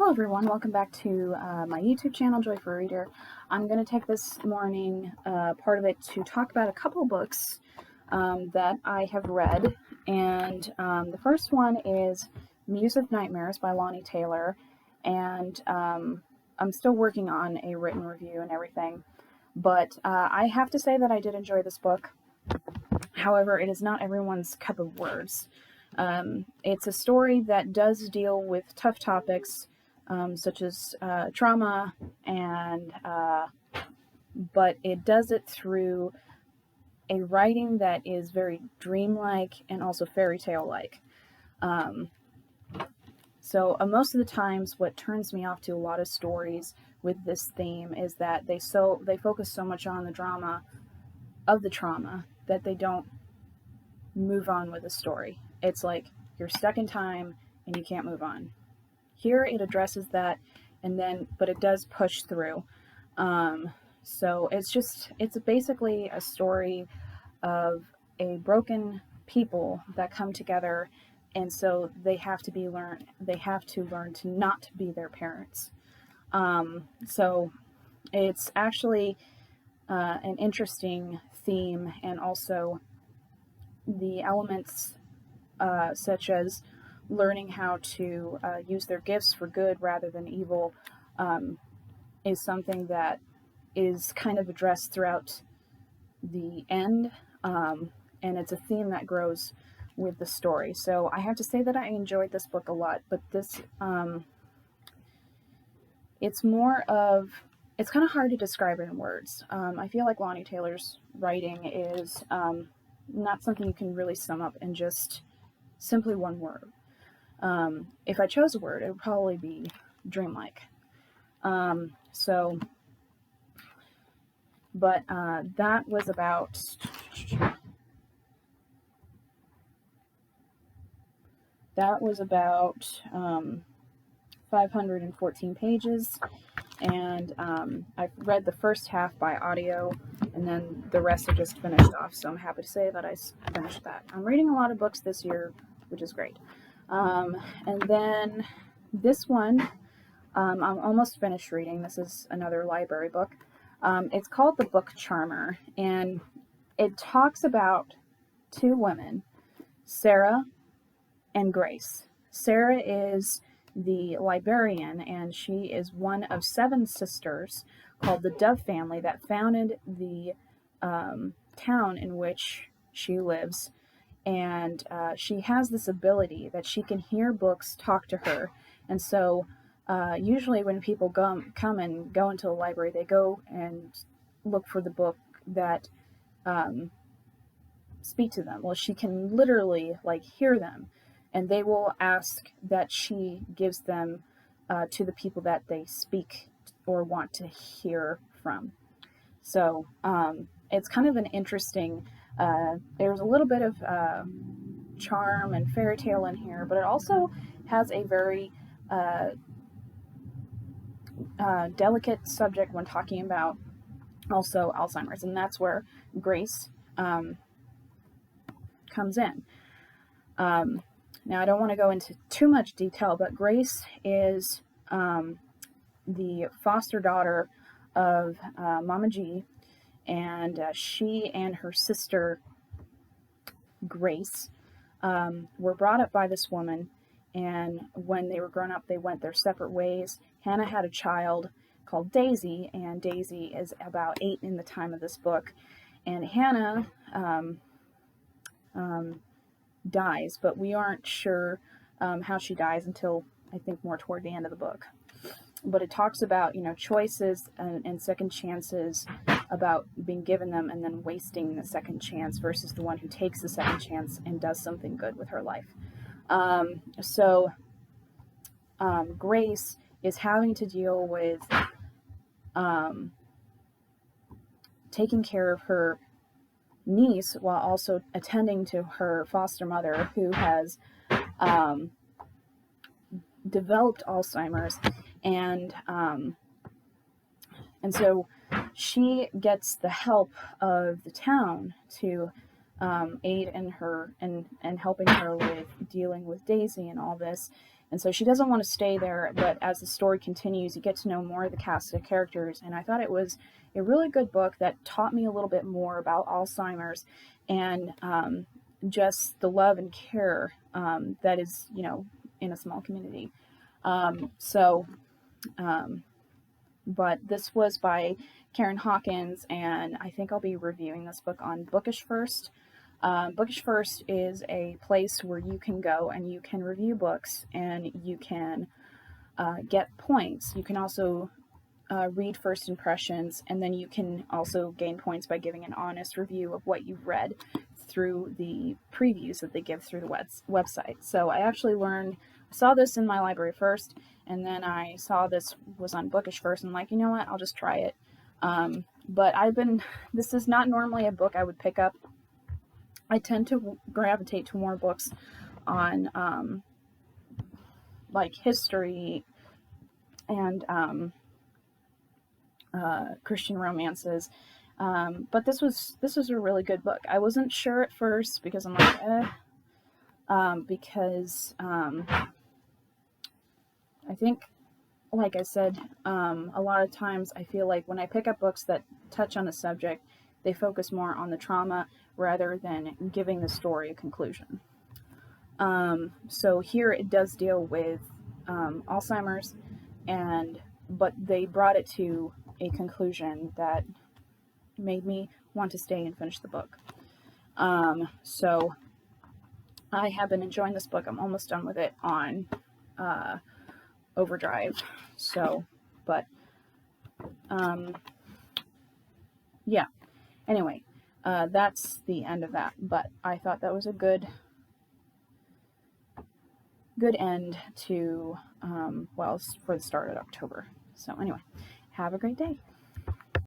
Hello everyone, welcome back to my YouTube channel, Joy for Reader. I'm going to take this morning, part of it, to talk about a couple books that I have read. And the first one is Muse of Nightmares by Laini Taylor. And I'm still working on a written review and everything. But I have to say that I did enjoy this book. However, it is not everyone's cup of words. It's a story that does deal with tough topics, such as trauma, and but it does it through a writing that is very dreamlike and also fairy tale-like. So most of the times, what turns me off to a lot of stories with this theme is that they focus so much on the drama of the trauma that they don't move on with the story. It's like you're stuck in time and you can't move on. Here it addresses that, but it does push through. So it's basically a story of a broken people that come together, and so they have to learn to not be their parents. So it's actually an interesting theme, and also the elements such as learning how to use their gifts for good rather than evil is something that is kind of addressed throughout the end, and it's a theme that grows with the story. So I have to say that I enjoyed this book a lot, but this it's kind of hard to describe it in words. I feel like Laini Taylor's writing is not something you can really sum up in just simply one word. If I chose a word, it would probably be dreamlike. That was about 514 pages, and I've read the first half by audio, and then the rest are just finished off, so I'm happy to say that I finished that. I'm reading a lot of books this year, which is great. And then this one, I'm almost finished reading. This is another library book. It's called The Book Charmer, and it talks about two women, Sarah and Grace. Sarah is the librarian, and she is one of 7 sisters called the Dove family that founded the town in which she lives. And she has this ability that she can hear books talk to her. And so usually when people come and go into the library, they go and look for the book that speak to them. Well, she can literally hear them, and they will ask that she gives them to the people that they speak or want to hear from. So it's kind of an interesting, there's a little bit of charm and fairy tale in here, but it also has a very delicate subject when talking about also Alzheimer's, and that's where Grace comes in. Now, I don't want to go into too much detail, but Grace is the foster daughter of Mama G, and she and her sister Grace were brought up by this woman, and when they were grown up, they went their separate ways. Hannah had a child called Daisy, and Daisy is about 8 in the time of this book, and Hannah dies, but we aren't sure how she dies until I think more toward the end of the book. But it talks about choices and second chances, about being given them and then wasting the second chance versus the one who takes the second chance and does something good with her life. Grace is having to deal with taking care of her niece while also attending to her foster mother, who has developed Alzheimer's, and so she gets the help of the town to aid in her and helping her with dealing with Daisy and all this. And so she doesn't want to stay there, but as the story continues, you get to know more of the cast of characters. And I thought it was a really good book that taught me a little bit more about Alzheimer's and just the love and care that is, in a small community. So, but this was by Karen Hawkins, and I think I'll be reviewing this book on Bookish First. Bookish First is a place where you can go and you can review books and you can get points. You can also read first impressions, and then you can also gain points by giving an honest review of what you've read through the previews that they give through the website. So I actually saw this in my library first, and then I saw this was on Bookish First, and I'm like, you know what, I'll just try it. But this is not normally a book I would pick up. I tend to gravitate to more books on like history and Christian romances, but this was a really good book. I wasn't sure at first because I'm like, because I think, like I said, a lot of times I feel like when I pick up books that touch on a subject, they focus more on the trauma rather than giving the story a conclusion. So here it does deal with Alzheimer's, but they brought it to a conclusion that made me want to stay and finish the book. So I have been enjoying this book. I'm almost done with it on Overdrive. So, but yeah. Anyway, that's the end of that. But I thought that was a good end to for the start of October. So anyway, have a great day.